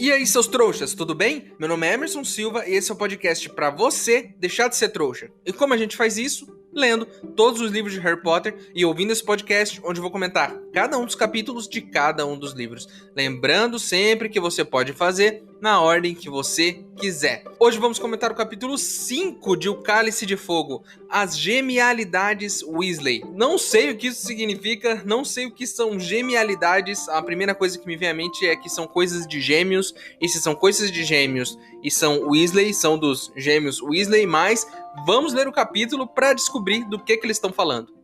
E aí, seus trouxas, tudo bem? Meu nome é Emerson Silva e esse é o podcast pra você deixar de ser trouxa. E como a gente faz isso? Lendo todos os livros de Harry Potter e ouvindo esse podcast, onde eu vou comentar cada um dos capítulos de cada um dos livros. Lembrando sempre que você pode fazer na ordem que você quiser. Hoje vamos comentar o capítulo 5 de O Cálice de Fogo, As Gemialidades Weasley. Não sei o que isso significa, não sei o que são gemialidades. A primeira coisa que me vem à mente é que são coisas de gêmeos, e se são coisas de gêmeos e são Weasley, são dos gêmeos Weasley, mas vamos ler o capítulo para descobrir do que eles estão falando.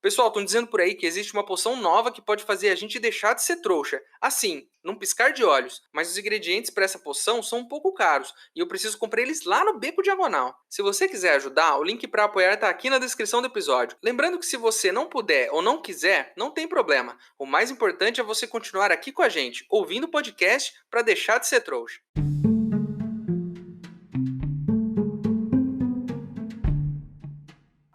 Pessoal, estão dizendo por aí que existe uma poção nova que pode fazer a gente deixar de ser trouxa. Assim, num piscar de olhos. Mas os ingredientes para essa poção são um pouco caros e eu preciso comprar eles lá no Beco Diagonal. Se você quiser ajudar, o link para apoiar está aqui na descrição do episódio. Lembrando que se você não puder ou não quiser, não tem problema. O mais importante é você continuar aqui com a gente, ouvindo o podcast para deixar de ser trouxa.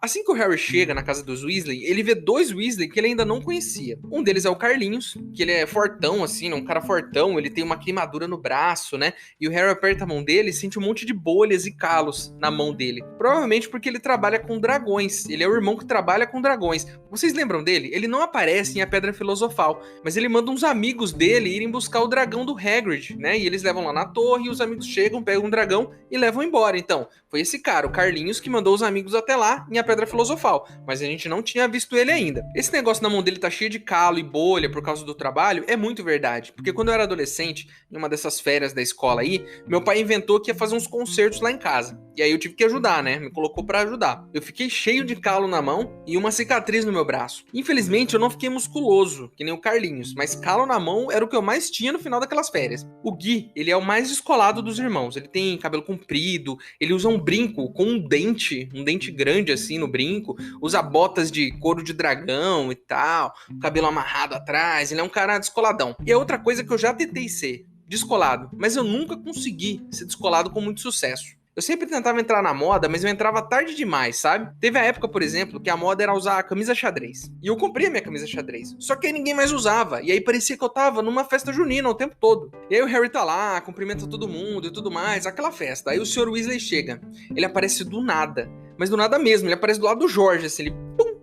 Assim que o Harry chega na casa dos Weasley, ele vê dois Weasley que ele ainda não conhecia. Um deles é o Carlinhos, que ele é fortão, assim, um cara fortão, ele tem uma queimadura no braço, né? E o Harry aperta a mão dele e sente um monte de bolhas e calos na mão dele. Provavelmente porque ele trabalha com dragões, ele é o irmão que trabalha com dragões. Vocês lembram dele? Ele não aparece em A Pedra Filosofal, mas ele manda uns amigos dele irem buscar o dragão do Hagrid, né? E eles levam lá na torre e os amigos chegam, pegam um dragão e levam embora. Então, foi esse cara, o Carlinhos, que mandou os amigos até lá em A Pedra Filosofal, mas a gente não tinha visto ele ainda. Esse negócio na mão dele tá cheio de calo e bolha por causa do trabalho é muito verdade, porque quando eu era adolescente, em uma dessas férias da escola aí, meu pai inventou que ia fazer uns concertos lá em casa, e aí eu tive que ajudar, né? Me colocou pra ajudar. Eu fiquei cheio de calo na mão e uma cicatriz no meu braço. Infelizmente eu não fiquei musculoso, que nem o Carlinhos, mas calo na mão era o que eu mais tinha no final daquelas férias. O Gui, ele é o mais descolado dos irmãos, ele tem cabelo comprido, ele usa um brinco com um dente grande assim no brinco, usa botas de couro de dragão e tal, cabelo amarrado atrás, ele é um cara descoladão. E é outra coisa que eu já tentei ser, descolado, mas eu nunca consegui ser descolado com muito sucesso. Eu sempre tentava entrar na moda, mas eu entrava tarde demais, sabe? Teve a época, por exemplo, que a moda era usar a camisa xadrez. E eu comprei a minha camisa xadrez. Só que aí ninguém mais usava. E aí parecia que eu tava numa festa junina o tempo todo. E aí o Harry tá lá, cumprimenta todo mundo e tudo mais, aquela festa. Aí o Sr. Weasley chega. Ele aparece do nada. Mas do nada mesmo, ele aparece do lado do Jorge, assim, ele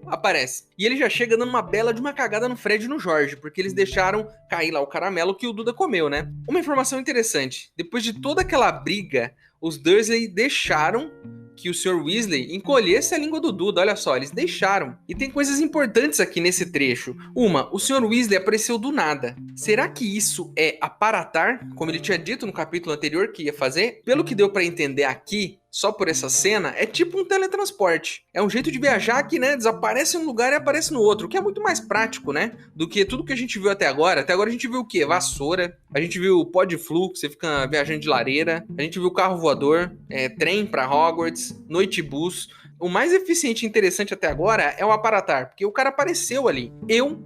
aparece. E ele já chega dando uma bela de uma cagada no Fred e no Jorge, porque eles deixaram cair lá o caramelo que o Duda comeu, né? Uma informação interessante, depois de toda aquela briga, os Dursley deixaram que o Sr. Weasley encolhesse a língua do Duda, olha só, eles deixaram. E tem coisas importantes aqui nesse trecho. Uma, o Sr. Weasley apareceu do nada. Será que isso é aparatar, como ele tinha dito no capítulo anterior que ia fazer? Pelo que deu pra entender aqui, só por essa cena, é tipo um teletransporte. É um jeito de viajar que, né, desaparece em um lugar e aparece no outro, o que é muito mais prático, né, do que tudo que a gente viu até agora. Até agora a gente viu o quê? Vassoura, a gente viu o pó de flu, que você fica viajando de lareira, a gente viu carro voador, trem pra Hogwarts, noite bus. O mais eficiente e interessante até agora é o aparatar, porque o cara apareceu ali.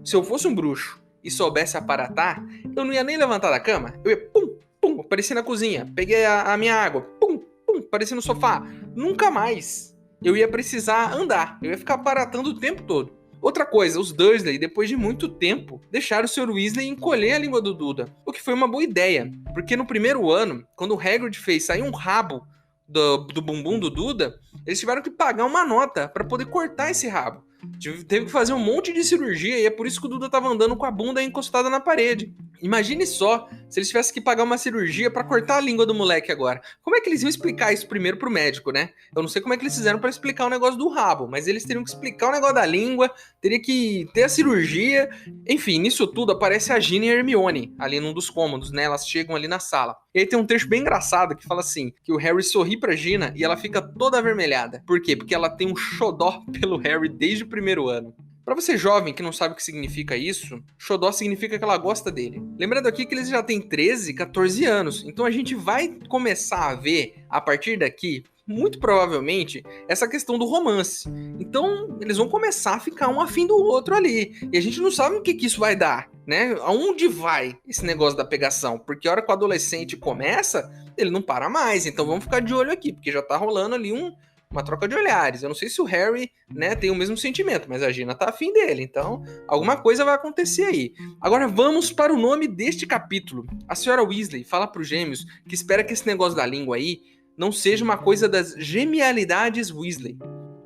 Se eu fosse um bruxo e soubesse aparatar, eu não ia nem levantar da cama, eu ia pum, apareci na cozinha, peguei a minha água, pum, apareci no sofá. Nunca mais eu ia precisar andar, eu ia ficar aparatando o tempo todo. Outra coisa, os Dursley, depois de muito tempo, deixaram o Sr. Weasley encolher a língua do Duda, o que foi uma boa ideia, porque no primeiro ano, quando o Hagrid fez sair um rabo do bumbum do Duda, eles tiveram que pagar uma nota para poder cortar esse rabo. Teve que fazer um monte de cirurgia e é por isso que o Duda tava andando com a bunda encostada na parede. Imagine só se eles tivessem que pagar uma cirurgia pra cortar a língua do moleque agora. Como é que eles iam explicar isso primeiro pro médico, né? Eu não sei como é que eles fizeram pra explicar o negócio do rabo, mas eles teriam que explicar o negócio da língua, teria que ter a cirurgia. Enfim, nisso tudo aparece a Ginny e a Hermione ali num dos cômodos, né? Elas chegam ali na sala. E aí tem um trecho bem engraçado que fala assim, que o Harry sorri pra Gina e ela fica toda avermelhada. Por quê? Porque ela tem um xodó pelo Harry desde o primeiro ano. Pra você jovem que não sabe o que significa isso, xodó significa que ela gosta dele. Lembrando aqui que eles já têm 13, 14 anos, então a gente vai começar a ver, a partir daqui, muito provavelmente, essa questão do romance. Então, eles vão começar a ficar um afim do outro ali. E a gente não sabe o que isso vai dar, né? Aonde vai esse negócio da pegação? Porque a hora que o adolescente começa, ele não para mais. Então, vamos ficar de olho aqui, porque já tá rolando ali uma troca de olhares. Eu não sei se o Harry, né, tem o mesmo sentimento, mas a Gina tá afim dele. Então, alguma coisa vai acontecer aí. Agora, vamos para o nome deste capítulo. A senhora Weasley fala pros gêmeos que espera que esse negócio da língua aí não seja uma coisa das genialidades Weasley.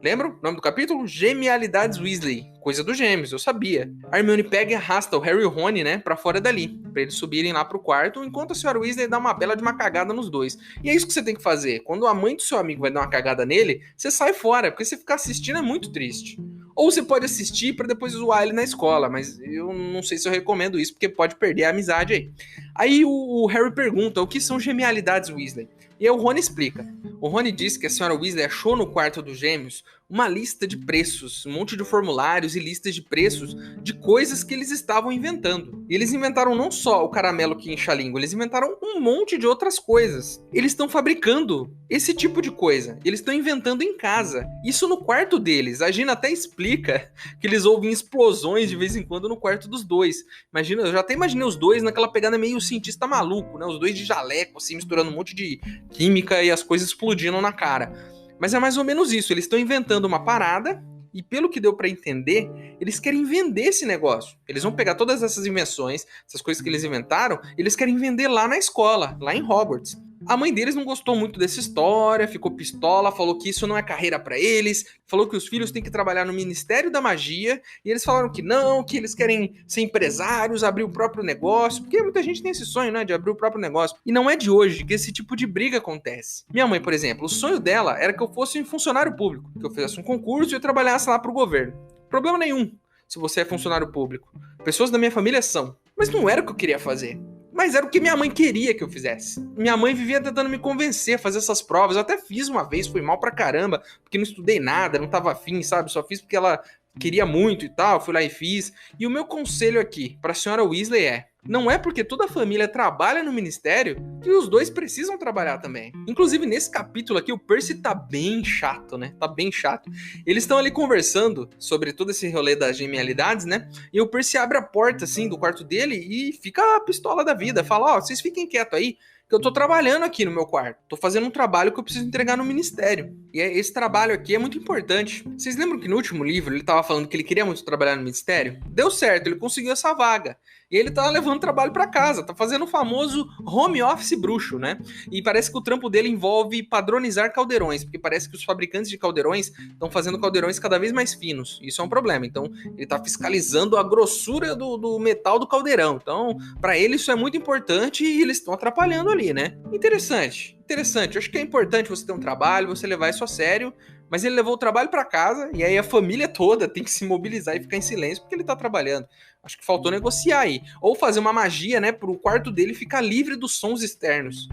Lembra o nome do capítulo? Genialidades Weasley. Coisa dos gêmeos, eu sabia. A Hermione pega e arrasta o Harry e o Rony, né, pra fora dali, pra eles subirem lá pro quarto, enquanto a senhora Weasley dá uma bela de uma cagada nos dois. E é isso que você tem que fazer. Quando a mãe do seu amigo vai dar uma cagada nele, você sai fora, porque você ficar assistindo é muito triste. Ou você pode assistir pra depois zoar ele na escola, mas eu não sei se eu recomendo isso, porque pode perder a amizade aí. Aí o Harry pergunta o que são genialidades Weasley. E aí o Rony explica. O Rony diz que a senhora Weasley achou no quarto dos gêmeos uma lista de preços, um monte de formulários e listas de preços de coisas que eles estavam inventando. E eles inventaram não só o caramelo que incha a língua, eles inventaram um monte de outras coisas. Eles estão fabricando esse tipo de coisa. Eles estão inventando em casa. Isso no quarto deles. A Gina até explica que eles ouvem explosões de vez em quando no quarto dos dois. Imagina, eu já até imaginei os dois naquela pegada meio cientista maluco, né? Os dois de jaleco, assim, misturando um monte de química e as coisas explodindo na cara. Mas é mais ou menos isso, eles estão inventando uma parada e pelo que deu pra entender, eles querem vender esse negócio. Eles vão pegar todas essas invenções, essas coisas que eles inventaram, eles querem vender lá na escola, lá em Hogwarts. A mãe deles não gostou muito dessa história, ficou pistola, falou que isso não é carreira pra eles, falou que os filhos têm que trabalhar no Ministério da Magia, e eles falaram que não, que eles querem ser empresários, abrir o próprio negócio, porque muita gente tem esse sonho, né, de abrir o próprio negócio. E não é de hoje que esse tipo de briga acontece. Minha mãe, por exemplo, o sonho dela era que eu fosse um funcionário público, que eu fizesse um concurso e eu trabalhasse lá pro governo. Problema nenhum, se você é funcionário público. Pessoas da minha família são. Mas não era o que eu queria fazer. Mas era o que minha mãe queria que eu fizesse. Minha mãe vivia tentando me convencer a fazer essas provas. Eu até fiz uma vez, fui mal pra caramba, porque não estudei nada, não tava afim, sabe? Só fiz porque ela queria muito e tal, fui lá e fiz. E o meu conselho aqui pra senhora Weasley é: não é porque toda a família trabalha no ministério que os dois precisam trabalhar também. Inclusive, nesse capítulo aqui, o Percy tá bem chato, né? Tá bem chato. Eles estão ali conversando sobre todo esse rolê das genialidades, né? E o Percy abre a porta, assim, do quarto dele e fica a pistola da vida. Fala, ó, vocês fiquem quietos aí, que eu tô trabalhando aqui no meu quarto. Tô fazendo um trabalho que eu preciso entregar no ministério. E esse trabalho aqui é muito importante. Vocês lembram que no último livro ele tava falando que ele queria muito trabalhar no ministério? Deu certo, ele conseguiu essa vaga. E ele tá levando trabalho pra casa, tá fazendo o famoso home office bruxo, né? E parece que o trampo dele envolve padronizar caldeirões, porque parece que os fabricantes de caldeirões estão fazendo caldeirões cada vez mais finos. Isso é um problema. Então, ele tá fiscalizando a grossura do metal do caldeirão. Então, pra ele isso é muito importante e eles estão atrapalhando ali, né? Interessante. Eu acho que é importante você ter um trabalho, você levar isso a sério, mas ele levou o trabalho pra casa e aí a família toda tem que se mobilizar e ficar em silêncio porque ele tá trabalhando. Acho que faltou negociar aí. Ou fazer uma magia, né, pro quarto dele ficar livre dos sons externos.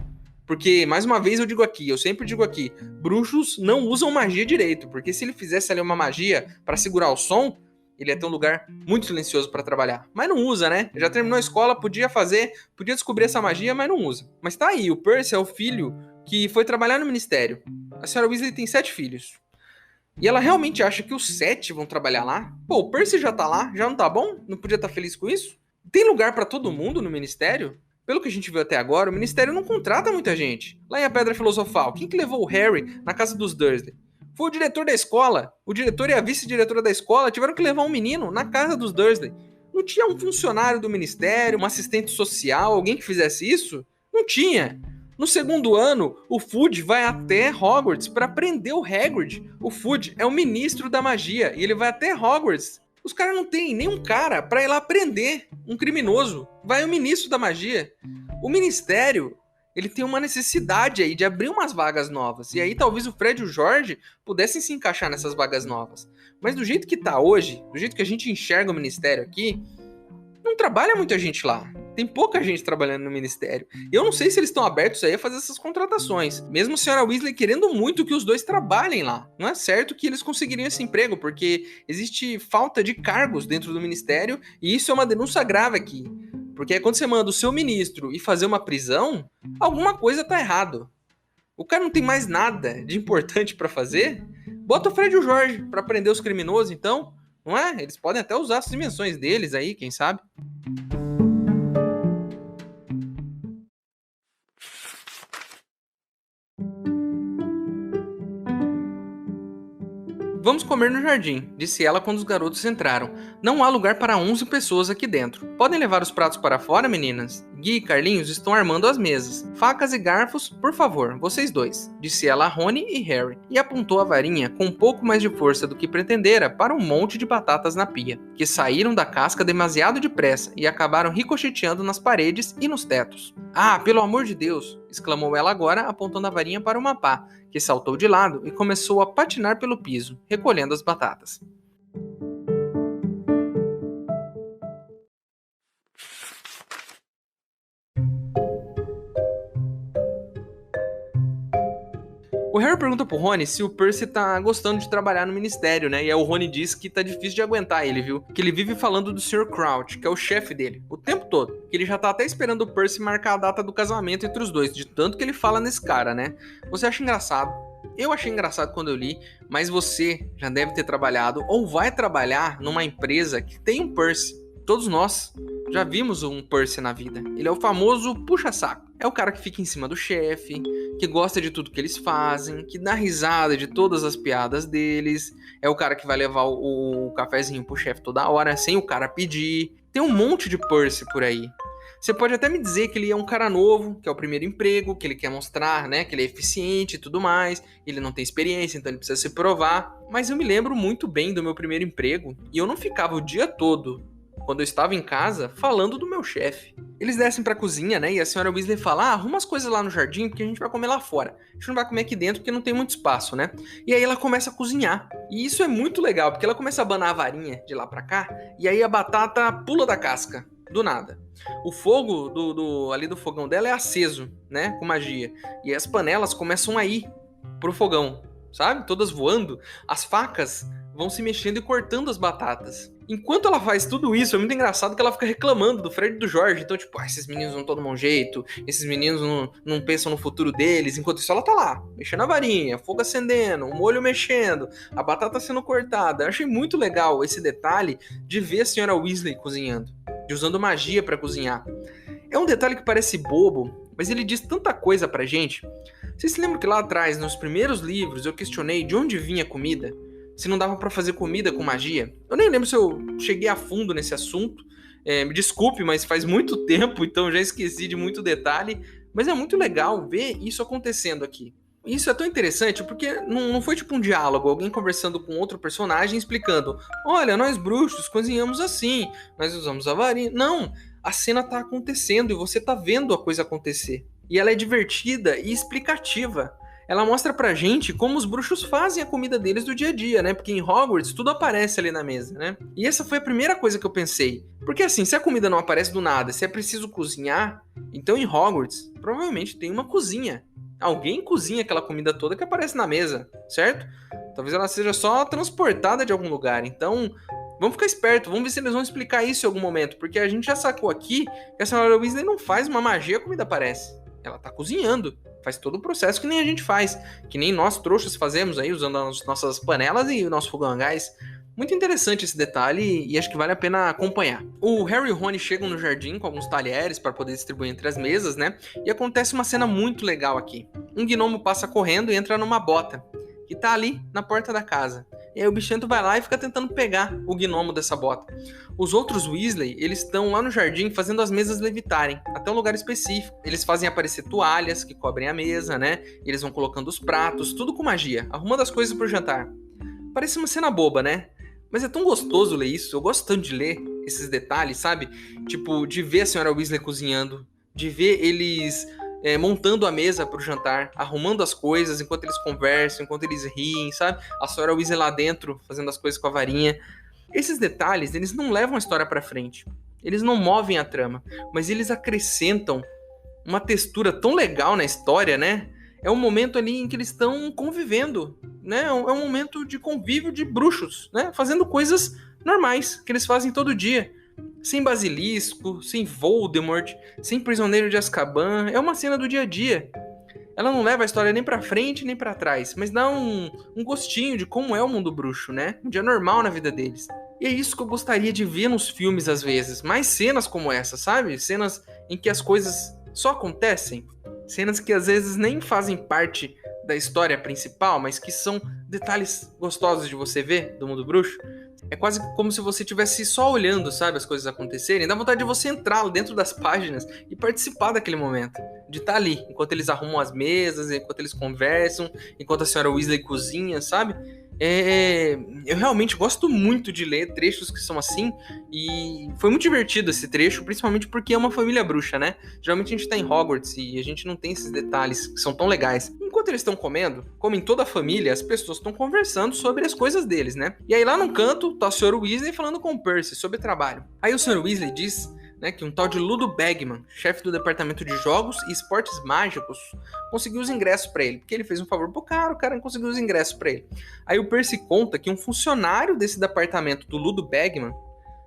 Porque, mais uma vez eu digo aqui, eu sempre digo aqui, bruxos não usam magia direito, porque se ele fizesse ali uma magia pra segurar o som, ele ia ter um lugar muito silencioso pra trabalhar. Mas não usa, né? Já terminou a escola, podia fazer, podia descobrir essa magia, mas não usa. Mas tá aí, o Percy é o filho que foi trabalhar no ministério. A senhora Weasley tem 7 filhos. E ela realmente acha que os 7 vão trabalhar lá? Pô, o Percy já tá lá, já não tá bom? Não podia estar feliz com isso? Tem lugar pra todo mundo no ministério? Pelo que a gente viu até agora, o ministério não contrata muita gente. Lá em A Pedra Filosofal, quem que levou o Harry na casa dos Dursley? Foi o diretor da escola. O diretor e a vice-diretora da escola tiveram que levar um menino na casa dos Dursley. Não tinha um funcionário do ministério, um assistente social, alguém que fizesse isso? Não tinha. No segundo ano, o Fudge vai até Hogwarts para prender o Hagrid. O Fudge é o ministro da magia e ele vai até Hogwarts. Os caras não tem nenhum cara para ir lá prender um criminoso. Vai o ministro da magia. O ministério, ele tem uma necessidade aí de abrir umas vagas novas. E aí talvez o Fred e o Jorge pudessem se encaixar nessas vagas novas. Mas do jeito que tá hoje, do jeito que a gente enxerga o ministério aqui, não trabalha muita gente lá. Tem pouca gente trabalhando no ministério. E eu não sei se eles estão abertos aí a fazer essas contratações. Mesmo a senhora Weasley querendo muito que os dois trabalhem lá. Não é certo que eles conseguiriam esse emprego, porque existe falta de cargos dentro do ministério, e isso é uma denúncia grave aqui. Porque quando você manda o seu ministro ir fazer uma prisão, alguma coisa tá errado. O cara não tem mais nada de importante pra fazer? Bota o Fred e o Jorge pra prender os criminosos, então. Não é? Eles podem até usar as dimensões deles aí, quem sabe? Vamos comer no jardim, disse ela quando os garotos entraram. Não há lugar para 11 pessoas aqui dentro. Podem levar os pratos para fora, meninas? Gui e Carlinhos estão armando as mesas. Facas e garfos, por favor, vocês dois, disse ela a Rony e Harry, e apontou a varinha com um pouco mais de força do que pretendera para um monte de batatas na pia, que saíram da casca demasiado depressa e acabaram ricocheteando nas paredes e nos tetos. Ah, pelo amor de Deus! Exclamou ela agora, apontando a varinha para uma pá, que saltou de lado e começou a patinar pelo piso, recolhendo as batatas. O Harry pergunta pro Rony se o Percy tá gostando de trabalhar no ministério, né? E aí o Rony diz que tá difícil de aguentar ele, viu? Que ele vive falando do Sr. Crouch, que é o chefe dele, o tempo todo. Que ele já tá até esperando o Percy marcar a data do casamento entre os dois, de tanto que ele fala nesse cara, né? Você acha engraçado? Eu achei engraçado quando eu li, mas você já deve ter trabalhado ou vai trabalhar numa empresa que tem um Percy. Todos nós já vimos um Percy na vida. Ele é o famoso puxa-saco. É o cara que fica em cima do chefe, que gosta de tudo que eles fazem, que dá risada de todas as piadas deles. É o cara que vai levar o cafezinho pro chefe toda hora, sem o cara pedir. Tem um monte de Percy por aí. Você pode até me dizer que ele é um cara novo, que é o primeiro emprego, que ele quer mostrar, né, que ele é eficiente e tudo mais, ele não tem experiência, então ele precisa se provar. Mas eu me lembro muito bem do meu primeiro emprego, e eu não ficava o dia todo, quando eu estava em casa, falando do meu chefe. Eles descem pra cozinha, né, e a senhora Weasley fala, arruma as coisas lá no jardim, porque a gente vai comer lá fora. A gente não vai comer aqui dentro, porque não tem muito espaço, né. E aí ela começa a cozinhar. E isso é muito legal, porque ela começa a abanar a varinha de lá pra cá, e aí a batata pula da casca, do nada. O fogo ali do fogão dela é aceso, né? Com magia. E as panelas começam a ir pro fogão, sabe? Todas voando. As facas vão se mexendo e cortando as batatas. Enquanto ela faz tudo isso, é muito engraçado que ela fica reclamando do Fred e do Jorge. Então, tipo, esses meninos não tomam jeito, esses meninos não pensam no futuro deles. Enquanto isso, ela tá lá, mexendo a varinha, fogo acendendo, o molho mexendo, a batata sendo cortada. Eu achei muito legal esse detalhe de ver a senhora Weasley cozinhando, de usando magia pra cozinhar. É um detalhe que parece bobo, mas ele diz tanta coisa pra gente. Vocês se lembram que lá atrás, nos primeiros livros, eu questionei de onde vinha a comida? Se não dava pra fazer comida com magia? Eu nem lembro se eu cheguei a fundo nesse assunto. Me desculpe, mas faz muito tempo, então já esqueci de muito detalhe. Mas é muito legal ver isso acontecendo aqui. Isso é tão interessante porque não foi tipo um diálogo, alguém conversando com outro personagem explicando: olha, nós bruxos cozinhamos assim, nós usamos a varinha. Não, a cena tá acontecendo e você tá vendo a coisa acontecer. E ela é divertida e explicativa. Ela mostra pra gente como os bruxos fazem a comida deles do dia a dia, né? Porque em Hogwarts tudo aparece ali na mesa, né? E essa foi a primeira coisa que eu pensei. Porque assim, se a comida não aparece do nada, se é preciso cozinhar, então em Hogwarts provavelmente tem uma cozinha. Alguém cozinha aquela comida toda que aparece na mesa, certo? Talvez ela seja só transportada de algum lugar. Então, vamos ficar esperto, vamos ver se eles vão explicar isso em algum momento. Porque a gente já sacou aqui que a senhora Weasley não faz uma magia e a comida aparece. Ela tá cozinhando, faz todo o processo que nem a gente faz. Que nem nós trouxas fazemos aí, usando as nossas panelas e o nosso fogão a gás. Muito interessante esse detalhe e acho que vale a pena acompanhar. O Harry e o Rony chegam no jardim com alguns talheres para poder distribuir entre as mesas, né? E acontece uma cena muito legal aqui. Um gnomo passa correndo e entra numa bota, que tá ali na porta da casa. E aí o bichento vai lá e fica tentando pegar o gnomo dessa bota. Os outros Weasley, eles estão lá no jardim fazendo as mesas levitarem, até um lugar específico. Eles fazem aparecer toalhas que cobrem a mesa, né? E eles vão colocando os pratos, tudo com magia, arrumando as coisas pro jantar. Parece uma cena boba, né? Mas é tão gostoso ler isso, eu gosto tanto de ler esses detalhes, sabe? Tipo, de ver a senhora Weasley cozinhando, de ver eles montando a mesa pro jantar, arrumando as coisas enquanto eles conversam, enquanto eles riem, sabe? A senhora Weasley lá dentro, fazendo as coisas com a varinha. Esses detalhes, eles não levam a história pra frente, eles não movem a trama, mas eles acrescentam uma textura tão legal na história, né? É um momento ali em que eles estão convivendo, né? É um momento de convívio de bruxos, né? Fazendo coisas normais, que eles fazem todo dia. Sem basilisco, sem Voldemort, sem prisioneiro de Azkaban. É uma cena do dia a dia. Ela não leva a história nem pra frente nem pra trás, mas dá um gostinho de como é o mundo bruxo, né? Um dia normal na vida deles. E é isso que eu gostaria de ver nos filmes às vezes. Mais cenas como essa, sabe? Cenas em que as coisas só acontecem. Cenas que às vezes nem fazem parte da história principal, mas que são detalhes gostosos de você ver do mundo bruxo. É quase como se você estivesse só olhando, sabe, as coisas acontecerem. Dá vontade de você entrar dentro das páginas e participar daquele momento. De estar ali, enquanto eles arrumam as mesas, enquanto eles conversam, enquanto a senhora Weasley cozinha, sabe? Eu realmente gosto muito de ler trechos que são assim, e foi muito divertido esse trecho, principalmente porque é uma família bruxa, né? Geralmente a gente tá em Hogwarts e a gente não tem esses detalhes que são tão legais. Enquanto eles estão comendo, como em toda a família, as pessoas estão conversando sobre as coisas deles, né? E aí lá no canto tá o Sr. Weasley falando com o Percy sobre trabalho. Aí o Sr. Weasley diz, né, que um tal de Ludo Bagman, chefe do departamento de jogos e esportes mágicos, conseguiu os ingressos pra ele, porque ele fez um favor pro cara, o cara conseguiu os ingressos pra ele. Aí o Percy conta que um funcionário desse departamento do Ludo Bagman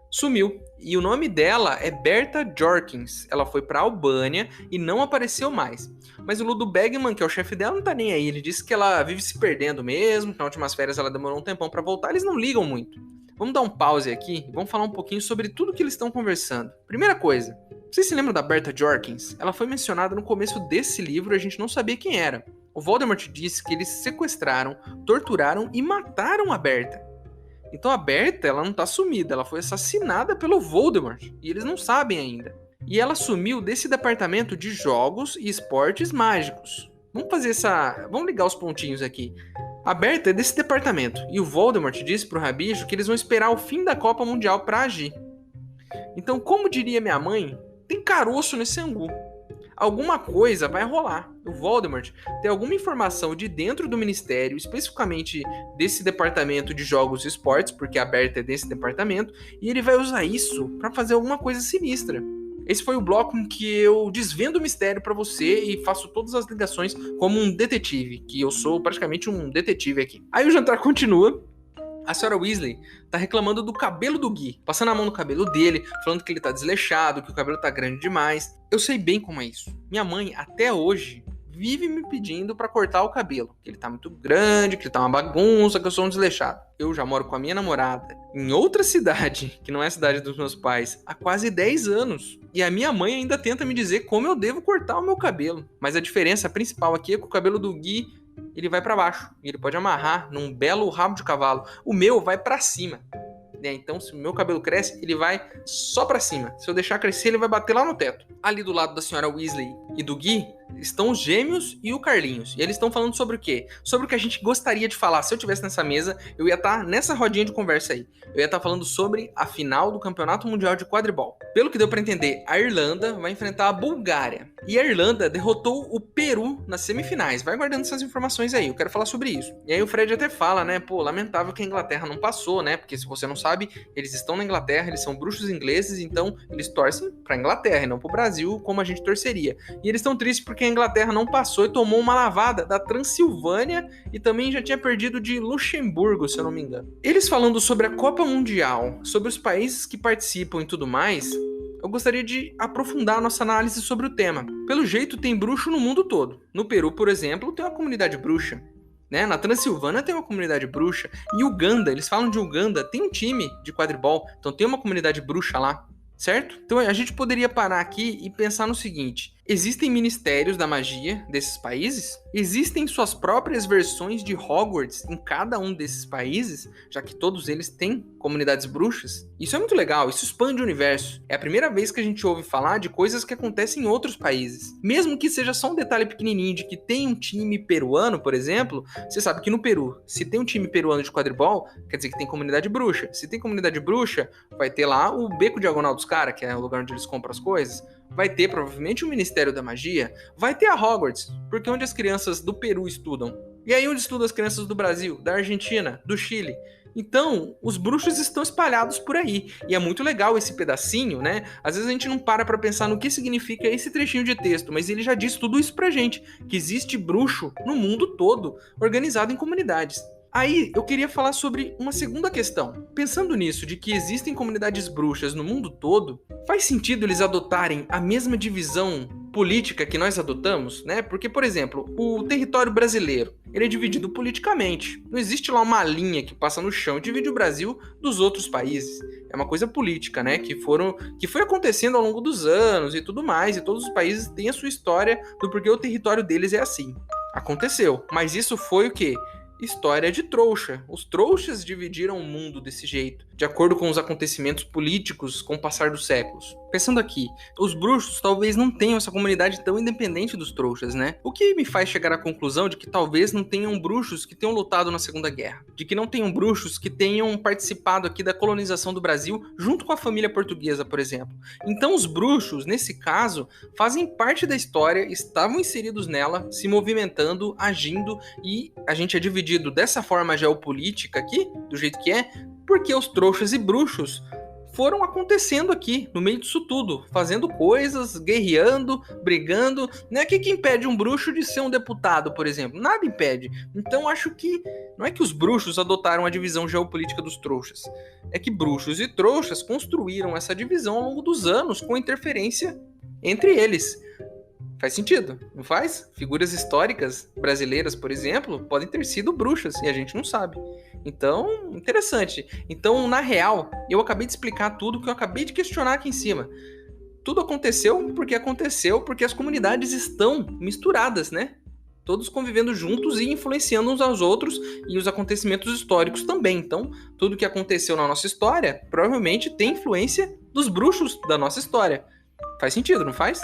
sumiu, e o nome dela é Berta Jorkins. Ela foi pra Albânia e não apareceu mais. Mas o Ludo Bagman, que é o chefe dela, não tá nem aí. Ele disse que ela vive se perdendo mesmo, que nas últimas férias ela demorou um tempão pra voltar, eles não ligam muito. Vamos dar um pause aqui e vamos falar um pouquinho sobre tudo que eles estão conversando. Primeira coisa, vocês se lembram da Berta Jorkins? Ela foi mencionada no começo desse livro e a gente não sabia quem era. O Voldemort disse que eles sequestraram, torturaram e mataram a Berta. Então a Berta, ela não tá sumida, ela foi assassinada pelo Voldemort e eles não sabem ainda. E ela sumiu desse departamento de jogos e esportes mágicos. Vamos ligar os pontinhos aqui. A Berta é desse departamento, e o Voldemort disse pro Rabicho que eles vão esperar o fim da Copa Mundial pra agir. Então, como diria minha mãe, tem caroço nesse angu. Alguma coisa vai rolar. O Voldemort tem alguma informação de dentro do Ministério, especificamente desse departamento de jogos e esportes, porque a Berta é desse departamento, e ele vai usar isso pra fazer alguma coisa sinistra. Esse foi o bloco em que eu desvendo o mistério pra você e faço todas as ligações como um detetive, que eu sou praticamente um detetive aqui. Aí o jantar continua. A senhora Weasley tá reclamando do cabelo do Gui, passando a mão no cabelo dele, falando que ele tá desleixado, que o cabelo tá grande demais. Eu sei bem como é isso. Minha mãe, até hoje, vive me pedindo pra cortar o cabelo, que ele tá muito grande, que ele tá uma bagunça, que eu sou um desleixado. Eu já moro com a minha namorada em outra cidade, que não é a cidade dos meus pais, há quase 10 anos. E a minha mãe ainda tenta me dizer como eu devo cortar o meu cabelo. Mas a diferença principal aqui é que o cabelo do Gui, ele vai pra baixo. E ele pode amarrar num belo rabo de cavalo. O meu vai pra cima. Então, se o meu cabelo cresce, ele vai só pra cima. Se eu deixar crescer, ele vai bater lá no teto. Ali do lado da senhora Weasley e do Gui, estão os gêmeos e o Carlinhos. E eles estão falando sobre o quê? Sobre o que a gente gostaria de falar. Se eu estivesse nessa mesa, eu ia estar nessa rodinha de conversa aí. Eu ia estar falando sobre a final do Campeonato Mundial de Quadribol. Pelo que deu pra entender, a Irlanda vai enfrentar a Bulgária. E a Irlanda derrotou o Peru nas semifinais. Vai guardando essas informações aí, eu quero falar sobre isso. E aí o Fred até fala, né? Pô, lamentável que a Inglaterra não passou, né? Porque se você não sabe, eles estão na Inglaterra, eles são bruxos ingleses, então eles torcem pra Inglaterra e não pro Brasil, como a gente torceria. E eles estão tristes porque a Inglaterra não passou e tomou uma lavada da Transilvânia e também já tinha perdido de Luxemburgo, se eu não me engano. Eles falando sobre a Copa Mundial, sobre os países que participam e tudo mais, eu gostaria de aprofundar a nossa análise sobre o tema. Pelo jeito, tem bruxo no mundo todo. No Peru, por exemplo, tem uma comunidade bruxa. Né? Na Transilvânia tem uma comunidade bruxa. E Uganda, eles falam de Uganda, tem um time de quadribol, então tem uma comunidade bruxa lá. Certo? Então a gente poderia parar aqui e pensar no seguinte: existem ministérios da magia desses países? Existem suas próprias versões de Hogwarts em cada um desses países, já que todos eles têm comunidades bruxas? Isso é muito legal, isso expande o universo. É a primeira vez que a gente ouve falar de coisas que acontecem em outros países. Mesmo que seja só um detalhe pequenininho de que tem um time peruano, por exemplo, você sabe que no Peru, se tem um time peruano de quadribol, quer dizer que tem comunidade bruxa. Se tem comunidade bruxa, vai ter lá o Beco Diagonal dos Caras, que é o lugar onde eles compram as coisas. Vai ter provavelmente o Ministério da Magia, vai ter a Hogwarts, porque é onde as crianças do Peru estudam. E aí onde estudam as crianças do Brasil, da Argentina, do Chile. Então, os bruxos estão espalhados por aí. E é muito legal esse pedacinho, né? Às vezes a gente não para pra pensar no que significa esse trechinho de texto, mas ele já diz tudo isso pra gente, que existe bruxo no mundo todo, organizado em comunidades. Aí, eu queria falar sobre uma segunda questão. Pensando nisso, de que existem comunidades bruxas no mundo todo, faz sentido eles adotarem a mesma divisão política que nós adotamos, né? Porque, por exemplo, o território brasileiro, ele é dividido politicamente. Não existe lá uma linha que passa no chão e divide o Brasil dos outros países. É uma coisa política, né? Que foi acontecendo ao longo dos anos e tudo mais, e todos os países têm a sua história do porquê o território deles é assim. Aconteceu, mas isso foi o quê? História de trouxa. Os trouxas dividiram o mundo desse jeito, de acordo com os acontecimentos políticos com o passar dos séculos. Pensando aqui, os bruxos talvez não tenham essa comunidade tão independente dos trouxas, né? O que me faz chegar à conclusão de que talvez não tenham bruxos que tenham lutado na Segunda Guerra, de que não tenham bruxos que tenham participado aqui da colonização do Brasil junto com a família portuguesa, por exemplo. Então os bruxos, nesse caso, fazem parte da história, estavam inseridos nela, se movimentando, agindo, e a gente é dividido dessa forma geopolítica aqui, do jeito que é, porque os trouxas e bruxos foram acontecendo aqui, no meio disso tudo, fazendo coisas, guerreando, brigando, né? O que impede um bruxo de ser um deputado, por exemplo? Nada impede. Então acho que não é que os bruxos adotaram a divisão geopolítica dos trouxas, é que bruxos e trouxas construíram essa divisão ao longo dos anos com interferência entre eles. Faz sentido, não faz? Figuras históricas brasileiras, por exemplo, podem ter sido bruxas e a gente não sabe. Então, interessante. Então, na real, eu acabei de explicar tudo que eu acabei de questionar aqui em cima. Tudo aconteceu porque as comunidades estão misturadas, né? Todos convivendo juntos e influenciando uns aos outros, e os acontecimentos históricos também. Então, tudo que aconteceu na nossa história provavelmente tem influência dos bruxos da nossa história. Faz sentido, não faz?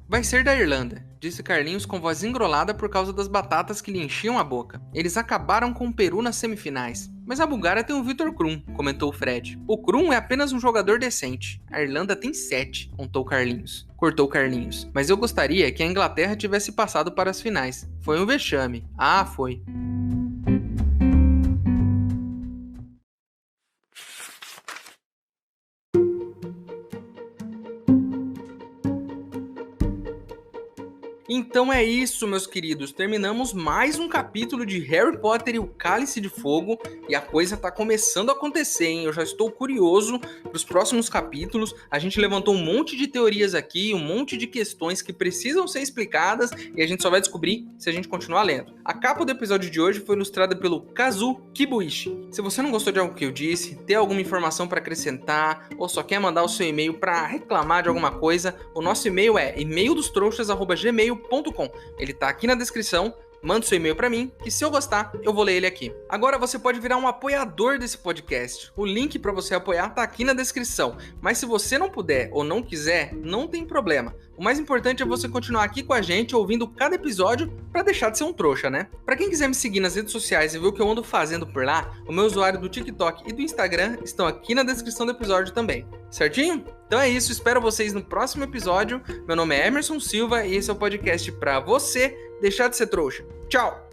Vai ser da Irlanda, disse Carlinhos com voz engrolada por causa das batatas que lhe enchiam a boca. Eles acabaram com o Peru nas semifinais. Mas a Bulgária tem o Viktor Krum, comentou Fred. O Krum é apenas um jogador decente. A Irlanda tem 7, cortou Carlinhos. Mas eu gostaria que a Inglaterra tivesse passado para as finais. Foi um vexame. Ah, foi. Então é isso, meus queridos. Terminamos mais um capítulo de Harry Potter e o Cálice de Fogo. E a coisa tá começando a acontecer, hein? Eu já estou curioso pros próximos capítulos. A gente levantou um monte de teorias aqui, um monte de questões que precisam ser explicadas. E a gente só vai descobrir se a gente continuar lendo. A capa do episódio de hoje foi ilustrada pelo Kazu Kibuishi. Se você não gostou de algo que eu disse, tem alguma informação para acrescentar, ou só quer mandar o seu e-mail para reclamar de alguma coisa, o nosso e-mail é e-maildostrouxas@gmail.com. Ele tá aqui na descrição. Manda seu e-mail para mim, que se eu gostar, eu vou ler ele aqui. Agora você pode virar um apoiador desse podcast. O link para você apoiar tá aqui na descrição. Mas se você não puder ou não quiser, não tem problema. O mais importante é você continuar aqui com a gente, ouvindo cada episódio, para deixar de ser um trouxa, né? Para quem quiser me seguir nas redes sociais e ver o que eu ando fazendo por lá, o meu usuário do TikTok e do Instagram estão aqui na descrição do episódio também. Certinho? Então é isso, espero vocês no próximo episódio. Meu nome é Emerson Silva e esse é o podcast para você deixar de ser trouxa. Tchau!